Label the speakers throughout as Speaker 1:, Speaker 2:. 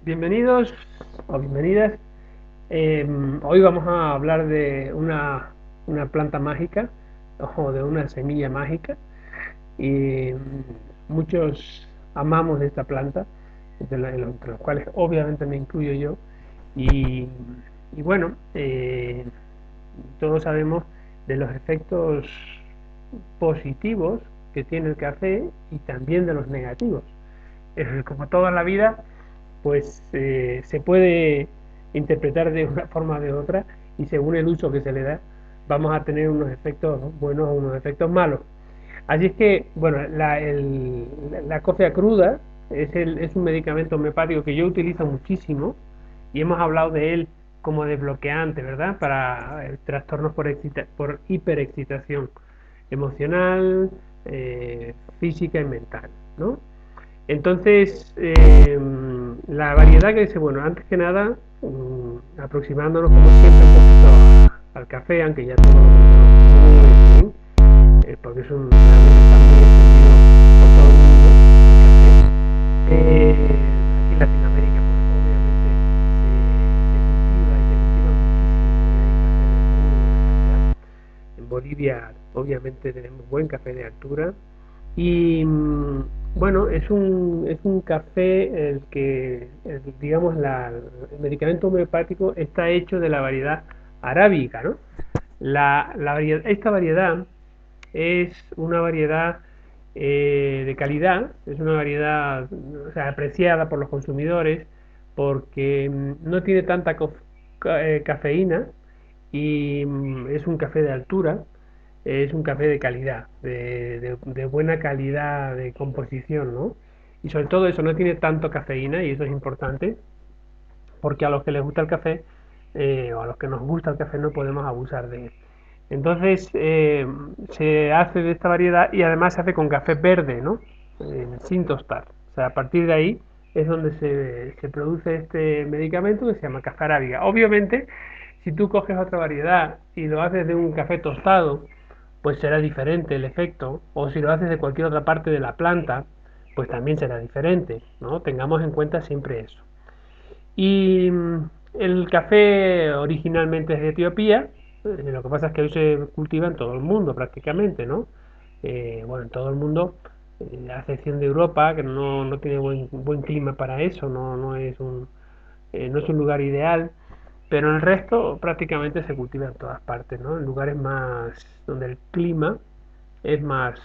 Speaker 1: Bienvenidos o bienvenidas. Hoy vamos a hablar de una planta mágica o de una semilla mágica. Y muchos amamos esta planta, entre los cuales obviamente me incluyo yo. Y, y bueno, todos sabemos de los efectos positivos que tiene el café y también de los negativos. Como toda la vida, pues se puede interpretar de una forma o de otra, y según el uso que se le da vamos a tener unos efectos buenos o unos efectos malos. Así es que, bueno, la cofea cruda es un medicamento homeopático que yo utilizo muchísimo, y hemos hablado de él como desbloqueante, ¿verdad? Para trastornos por hiperexcitación emocional, física y mental, ¿no? Entonces, la variedad que dice, bueno, antes que nada, aproximándonos como siempre un poquito al café, aunque ya todos lo conocemos muy bien, porque es un realmente está muy extendido por todo el mundo, el café. Aquí en Latinoamérica, pues obviamente se cultiva y se cultiva muchísimo, y hay café de muy buena calidad. En Bolivia, obviamente, tenemos buen café de altura. Y bueno, es un café digamos, el medicamento homeopático está hecho de la variedad arábica, ¿no? Esta variedad es una variedad de calidad, es una variedad, o sea, apreciada por los consumidores porque no tiene tanta cafeína, y es un café de altura, es un café de calidad, de buena calidad de composición, ¿no? Y sobre todo eso, no tiene tanto cafeína, y eso es importante, porque a los que les gusta el café, o a los que nos gusta el café, no podemos abusar de él. Entonces, se hace de esta variedad, y además se hace con café verde, ¿no? Sin tostar. O sea, a partir de ahí es donde se produce este medicamento que se llama café arábiga. Obviamente, si tú coges otra variedad y lo haces de un café tostado, pues será diferente el efecto, o si lo haces de cualquier otra parte de la planta, pues también será diferente, ¿no? Tengamos en cuenta siempre eso. Y el café originalmente es de Etiopía. Lo que pasa es que hoy se cultiva en todo el mundo prácticamente, ¿no? Bueno, en todo el mundo, a excepción de Europa, que no tiene buen clima para eso, no es un lugar ideal, pero el resto prácticamente se cultiva en todas partes, ¿no? En lugares más donde el clima es más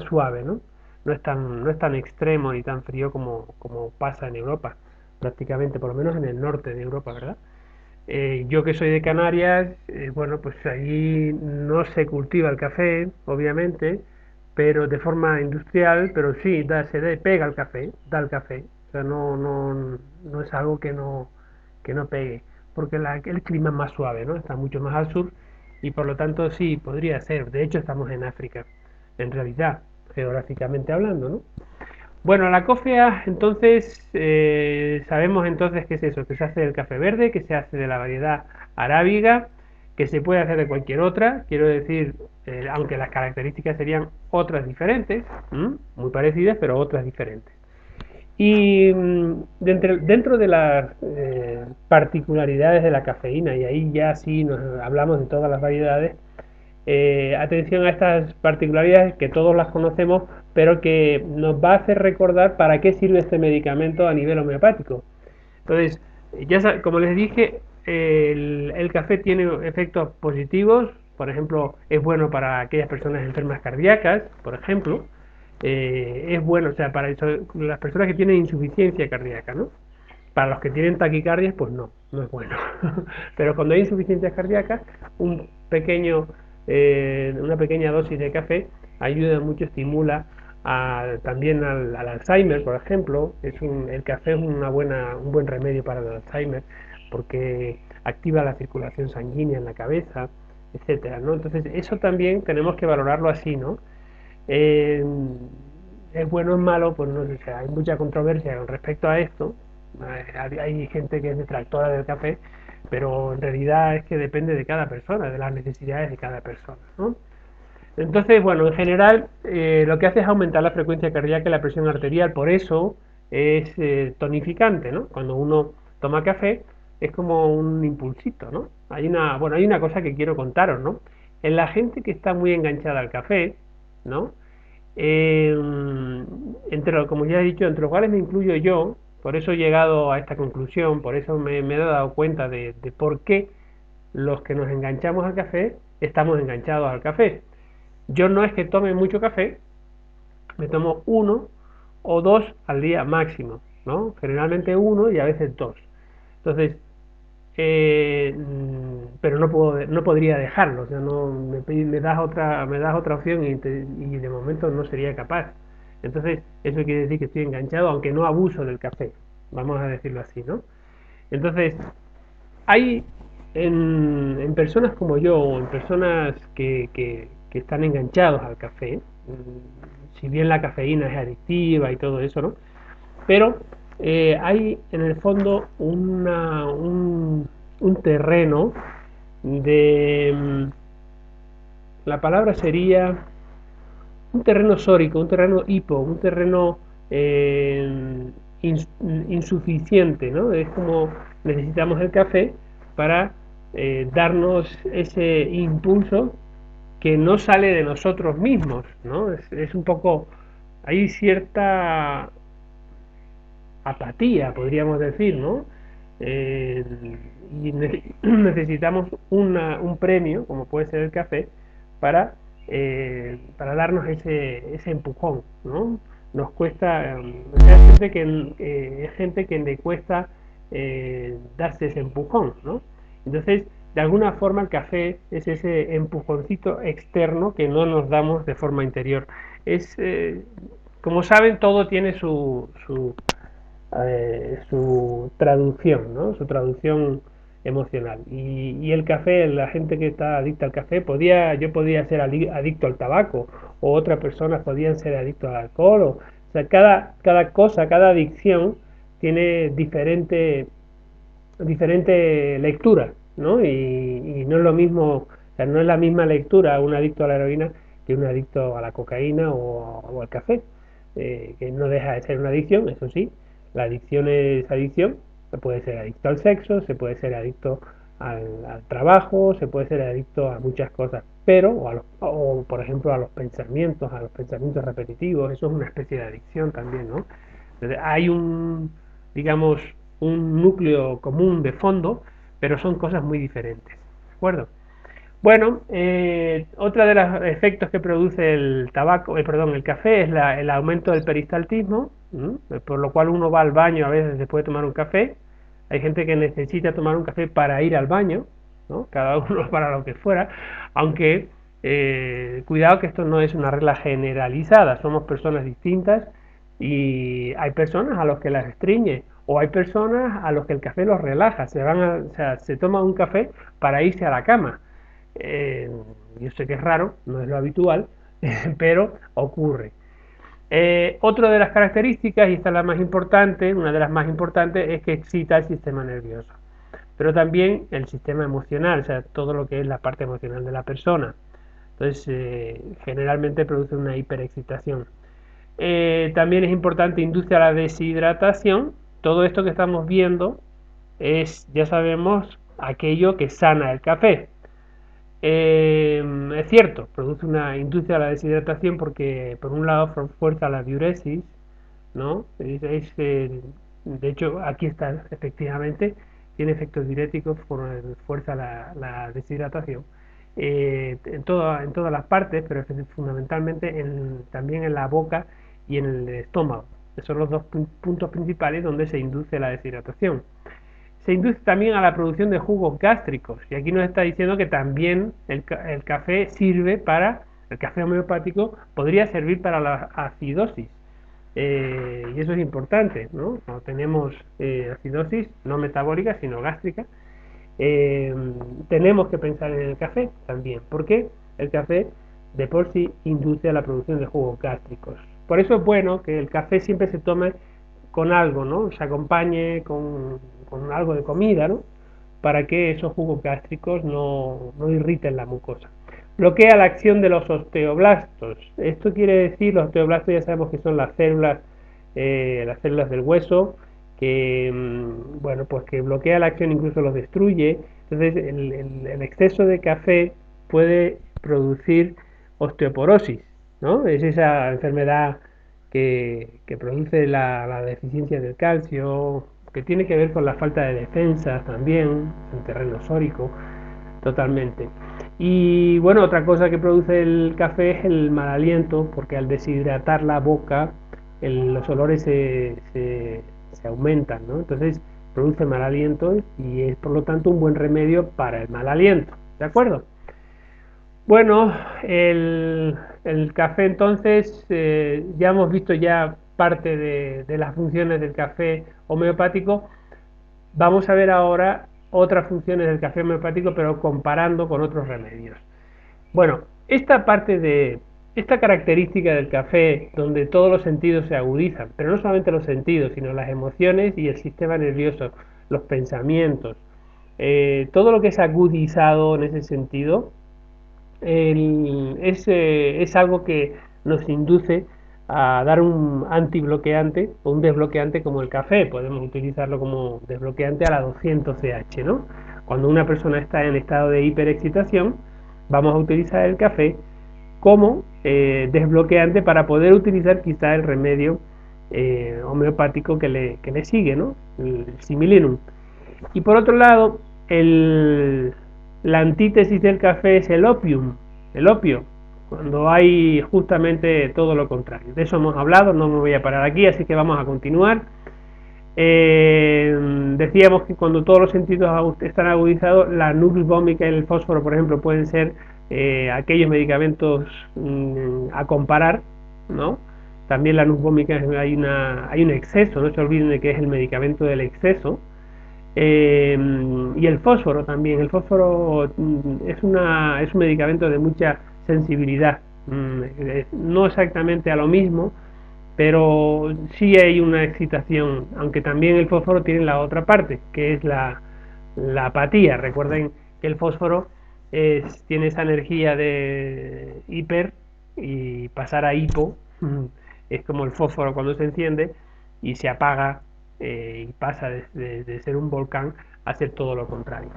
Speaker 1: suave, ¿no? No es tan extremo ni tan frío como pasa en Europa, prácticamente, por lo menos en el norte de Europa, ¿verdad? Yo que soy de Canarias, bueno, pues allí no se cultiva el café, obviamente, pero de forma industrial, pero sí, pega el café, da el café. O sea, no es algo que no pegue, porque el clima es más suave, ¿no? Está mucho más al sur, y por lo tanto sí, podría ser. De hecho, estamos en África, en realidad, geográficamente hablando, ¿no? Bueno, la cofea, entonces, sabemos entonces qué es eso, que se hace del café verde, que se hace de la variedad arábiga, que se puede hacer de cualquier otra, quiero decir, aunque las características serían otras diferentes, muy parecidas, pero otras diferentes. Y dentro de las particularidades de la cafeína, y ahí ya sí nos hablamos de todas las variedades, atención a estas particularidades que todos las conocemos, pero que nos va a hacer recordar para qué sirve este medicamento a nivel homeopático. Entonces, como les dije, el café tiene efectos positivos. Por ejemplo, es bueno para aquellas personas enfermas cardíacas, por ejemplo. Es bueno, o sea, para las personas que tienen insuficiencia cardíaca, ¿no? Para los que tienen taquicardias, pues no es bueno. Pero cuando hay insuficiencia cardíaca, una pequeña dosis de café ayuda mucho, estimula también al Alzheimer, por ejemplo. El café es un buen remedio para el Alzheimer, porque activa la circulación sanguínea en la cabeza, etcétera, ¿no? Entonces, eso también tenemos que valorarlo así, ¿no? Eh, ¿Es bueno o es malo? Pues no sé, o sea, hay mucha controversia con respecto a esto. Hay gente que es detractora del café, pero en realidad es que depende de cada persona, de las necesidades de cada persona, ¿no? Entonces, bueno, en general, lo que hace es aumentar la frecuencia cardíaca y la presión arterial. Por eso, es tonificante, ¿no? Cuando uno toma café es como un impulsito, ¿no? Bueno, hay una cosa que quiero contaros, ¿no? En la gente que está muy enganchada al café, ¿no? Eh, como ya he dicho, entre los cuales me incluyo yo, por eso he llegado a esta conclusión, por eso me he dado cuenta de por qué los que nos enganchamos al café estamos enganchados al café. Yo no es que tome mucho café, me tomo uno o dos al día máximo, ¿no? Generalmente uno y a veces dos. Entonces, pero no podría dejarlo, o sea, no me das otra opción y de momento no sería capaz. Entonces, eso quiere decir que estoy enganchado, aunque no abuso del café, vamos a decirlo así, ¿no? Entonces, hay en personas como yo, o en personas que están enganchados al café, si bien la cafeína es adictiva y todo eso, ¿no? Pero hay en el fondo un terreno de... la palabra sería un terreno sórico, un terreno hipo, un terreno eh, ins- insuficiente, ¿no? Es como necesitamos el café para darnos ese impulso que no sale de nosotros mismos, ¿no? Es un poco, hay cierta apatía, podríamos decir, ¿no? Eh, y necesitamos un premio, como puede ser el café, para darnos ese empujón, ¿no? Nos cuesta, es gente que le cuesta darse ese empujón, ¿no? Entonces, de alguna forma el café es ese empujoncito externo que no nos damos de forma interior. Es, como saben, todo tiene su traducción, ¿no? Su traducción emocional. Y el café, la gente que está adicta al café, yo podía ser adicto al tabaco, o otras personas podían ser adictos al alcohol, o sea, cada cosa, cada adicción tiene diferente lectura, ¿no? Y no es lo mismo, o sea, no es la misma lectura un adicto a la heroína que un adicto a la cocaína o al café, que no deja de ser una adicción, eso sí, la adicción es adicción, se puede ser adicto al sexo, se puede ser adicto al trabajo, se puede ser adicto a muchas cosas, pero, o por ejemplo a los pensamientos repetitivos, eso es una especie de adicción también, ¿no? Entonces, hay digamos, un núcleo común de fondo, pero son cosas muy diferentes, ¿de acuerdo? Bueno, otra de los efectos que produce el tabaco, perdón, el café es el aumento del peristaltismo, por lo cual uno va al baño a veces después de tomar un café. Hay gente que necesita tomar un café para ir al baño, ¿no? Cada uno para lo que fuera, aunque cuidado que esto no es una regla generalizada, somos personas distintas y hay personas a los que las restringe o hay personas a los que el café los relaja, o sea, se toman un café para irse a la cama. Eh, yo sé que es raro, no es lo habitual, pero ocurre. Otra de las características, y esta es la más importante, una de las más importantes, es que excita el sistema nervioso, pero también el sistema emocional, o sea, todo lo que es la parte emocional de la persona. Entonces, generalmente produce una hiperexcitación. También es importante, induce a la deshidratación. Todo esto que estamos viendo es, ya sabemos, aquello que sana el café. Es cierto, produce una industria a la deshidratación porque por un lado fuerza la diuresis, ¿no? De hecho, aquí está, efectivamente, tiene efectos diuréticos, fuerza la deshidratación. En todas las partes, pero fundamentalmente también en la boca y en el estómago. Esos son los dos puntos principales donde se induce la deshidratación. Se induce también a la producción de jugos gástricos. Y aquí nos está diciendo que también el café el café homeopático podría servir para la acidosis. Y eso es importante, ¿no? Cuando tenemos acidosis, no metabólica, sino gástrica, eh, tenemos que pensar en el café también, porque el café de por sí induce a la producción de jugos gástricos. Por eso es bueno que el café siempre se tome con algo, ¿no? Se acompañe con algo de comida, ¿no? Para que esos jugos gástricos no irriten la mucosa. Bloquea la acción de los osteoblastos. Esto quiere decir, los osteoblastos ya sabemos que son las células las células del hueso, que, bueno, pues que bloquea la acción, incluso los destruye. Entonces, el exceso de café puede producir osteoporosis, ¿no? Es esa enfermedad que produce la deficiencia del calcio, que tiene que ver con la falta de defensa también, en terreno sórico, totalmente. Y bueno, otra cosa que produce el café es el mal aliento, porque al deshidratar la boca, los olores se aumentan, ¿no? Entonces produce mal aliento y es por lo tanto un buen remedio para el mal aliento, ¿de acuerdo? Bueno, el café entonces, ya hemos visto ya parte de las funciones del café homeopático. Vamos a ver ahora otras funciones del café homeopático, pero comparando con otros remedios. Bueno, esta característica del café, donde todos los sentidos se agudizan, pero no solamente los sentidos, sino las emociones y el sistema nervioso, los pensamientos, todo lo que es agudizado en ese sentido, es algo que nos induce a dar un antibloqueante o un desbloqueante como el café. Podemos utilizarlo como desbloqueante a la 200 CH, ¿no? Cuando una persona está en estado de hiperexcitación, vamos a utilizar el café como desbloqueante para poder utilizar quizá el remedio homeopático que le sigue, ¿no? El similinum. Y por otro lado, la antítesis del café es el opio, cuando hay justamente todo lo contrario. De eso hemos hablado, no me voy a parar aquí, así que vamos a continuar. Decíamos que cuando todos los sentidos están agudizados, la nux vomica y el fósforo, por ejemplo, pueden ser aquellos medicamentos a comparar, ¿no? También la nux vomica hay un exceso, no se olviden de que es el medicamento del exceso. Y el fósforo también. El fósforo es un medicamento de mucha sensibilidad. No exactamente a lo mismo, pero sí hay una excitación, aunque también el fósforo tiene la otra parte, que es la apatía. Recuerden que el fósforo tiene esa energía de hiper y pasar a hipo. Es como el fósforo cuando se enciende y se apaga, y pasa de ser un volcán a ser todo lo contrario.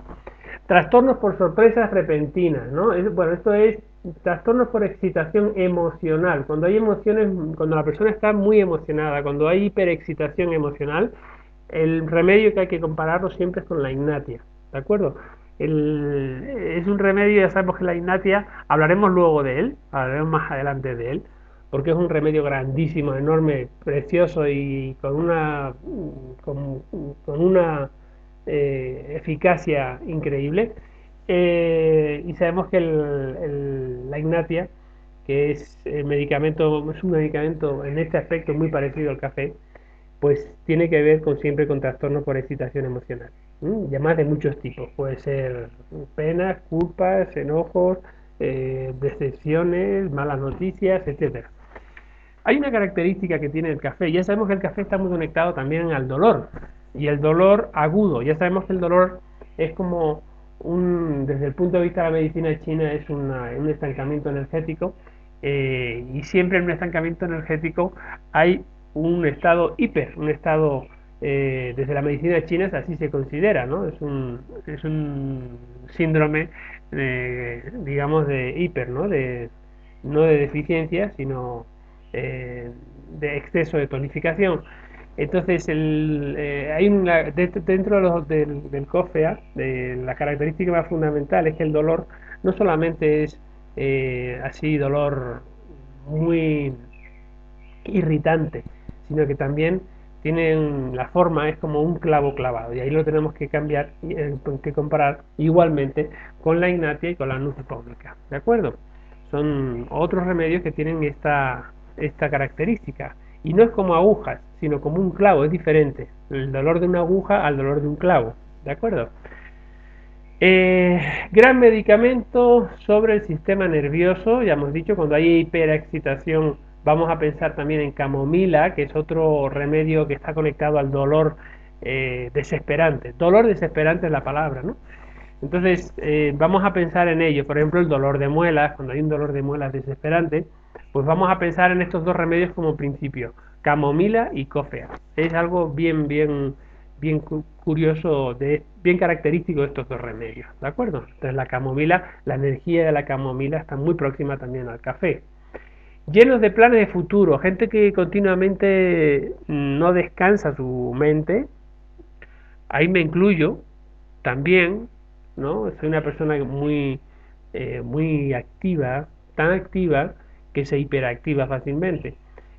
Speaker 1: Trastornos por sorpresas repentinas, ¿no? Bueno, esto es trastornos por excitación emocional. Cuando hay emociones, cuando la persona está muy emocionada, cuando hay hiperexcitación emocional, el remedio que hay que compararlo siempre es con la ignatia, ¿de acuerdo? Es un remedio, ya sabemos que la ignatia, hablaremos luego de él, hablaremos más adelante de él, porque es un remedio grandísimo, enorme, precioso y con una eficacia increíble. Y sabemos que la ignatia, que es el medicamento, es un medicamento en este aspecto muy parecido al café, pues tiene que ver siempre con trastorno por excitación emocional. Y además de muchos tipos, puede ser penas, culpas, enojos, decepciones, malas noticias, etcétera. Hay una característica que tiene el café, ya sabemos que el café está muy conectado también al dolor, y el dolor agudo, ya sabemos que el dolor es como desde el punto de vista de la medicina china, es un estancamiento energético, y siempre en un estancamiento energético hay un estado un estado, desde la medicina china así se considera, ¿no? Es un síndrome, digamos, de hiper, ¿no? No de deficiencia, sino eh, de exceso de tonificación. Entonces, dentro del COFEA, la característica más fundamental es que el dolor no solamente es así dolor muy irritante, sino que también la forma es como un clavo clavado, y ahí lo tenemos que cambiar, que comparar igualmente con la ignatia y con la nux vomica, ¿de acuerdo? Son otros remedios que tienen esta característica, y no es como agujas, sino como un clavo, es diferente el dolor de una aguja al dolor de un clavo, ¿de acuerdo? Gran medicamento sobre el sistema nervioso, ya hemos dicho, cuando hay hiperexcitación vamos a pensar también en camomila, que es otro remedio que está conectado al dolor desesperante. Dolor desesperante es la palabra, ¿no? Entonces vamos a pensar en ello, por ejemplo el dolor de muelas, cuando hay un dolor de muelas desesperante, Pues vamos a pensar en estos dos remedios como principio, camomila y cofea. Es algo bien curioso, bien característico de estos dos remedios, ¿de acuerdo? Entonces la camomila, la energía de la camomila está muy próxima también al café. Llenos de planes de futuro, gente que continuamente no descansa su mente, ahí me incluyo también, ¿no? Soy una persona muy activa, tan activa que se hiperactiva fácilmente.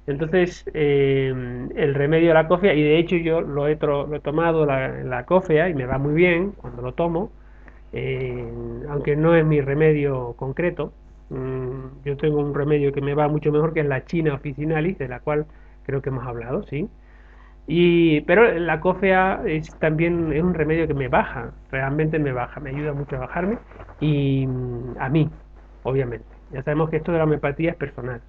Speaker 1: Entonces, el remedio de la cofea, y de hecho yo lo he tomado la cofea y me va muy bien cuando lo tomo, eh, aunque no es mi remedio concreto. Yo tengo un remedio que me va mucho mejor, que es la China officinalis, de la cual creo que hemos hablado, ¿sí? Pero la cofea también es un remedio que me baja, realmente me baja, me ayuda mucho a bajarme y a mí, obviamente. Ya sabemos que esto de la homeopatía es personal.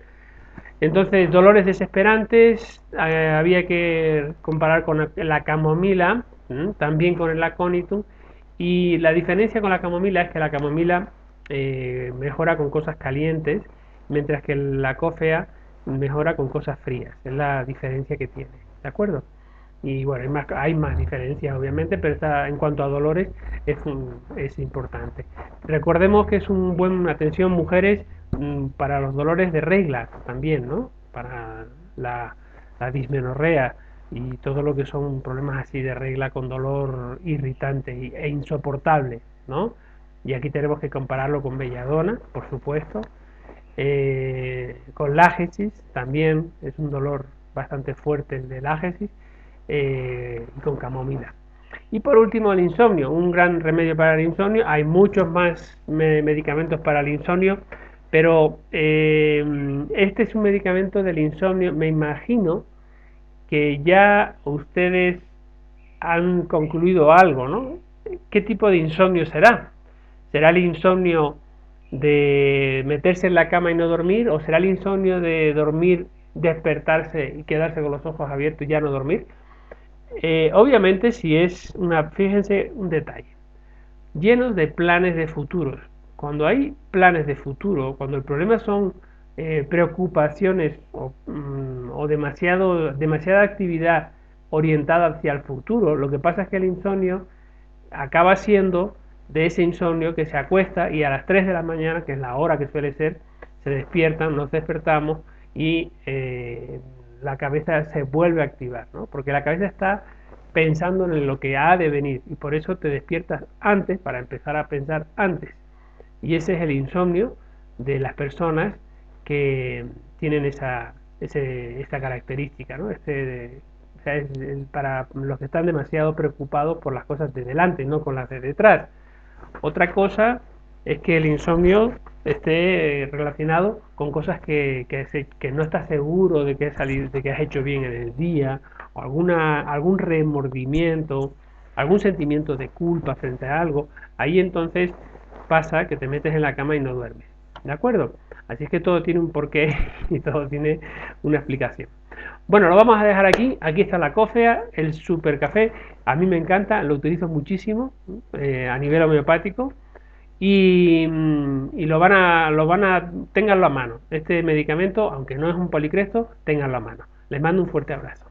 Speaker 1: Entonces, dolores desesperantes, había que comparar con la camomila, también con el aconitum, y la diferencia con la camomila es que la camomila mejora con cosas calientes, mientras que la cofea mejora con cosas frías. Es la diferencia que tiene, ¿de acuerdo? Y bueno, hay más diferencias obviamente, pero en cuanto a dolores es importante. Recordemos que es un buen atención mujeres para los dolores de regla también, ¿no? Para la, la dismenorrea y todo lo que son problemas así de regla con dolor irritante e insoportable, ¿no? Y aquí tenemos que compararlo con belladona, por supuesto, con lágesis también es un dolor bastante fuerte el de lágesis, y con camomila. Y por último, el insomnio, un gran remedio para el insomnio. Hay muchos más medicamentos para el insomnio, pero este es un medicamento del insomnio. Me imagino que ya ustedes han concluido algo, ¿no? ¿Qué tipo de insomnio será? ¿Será el insomnio de meterse en la cama y no dormir? ¿O será el insomnio de dormir, despertarse y quedarse con los ojos abiertos y ya no dormir? Obviamente, si es fíjense un detalle, llenos de planes de futuros. Cuando hay planes de futuro, cuando el problema son preocupaciones o demasiada actividad orientada hacia el futuro, lo que pasa es que el insomnio acaba siendo de ese insomnio que se acuesta y a las 3 de la mañana, que es la hora que suele ser, se despiertan, nos despertamos y la cabeza se vuelve a activar, ¿no? Porque la cabeza está pensando en lo que ha de venir y por eso te despiertas antes para empezar a pensar antes. Y ese es el insomnio de las personas que tienen esta característica, ¿no? O sea, para los que están demasiado preocupados por las cosas de delante, no con las de detrás. Otra cosa es que el insomnio esté relacionado con cosas que no estás seguro de que has hecho bien en el día, o algún remordimiento, algún sentimiento de culpa frente a algo. Ahí entonces pasa que te metes en la cama y no duermes. ¿De acuerdo? Así es que todo tiene un porqué y todo tiene una explicación. Bueno, lo vamos a dejar aquí. Aquí está la cofea, el super café. A mí me encanta, lo utilizo muchísimo a nivel homeopático y ténganlo a mano. Este medicamento, aunque no es un policresto, ténganlo a mano. Les mando un fuerte abrazo.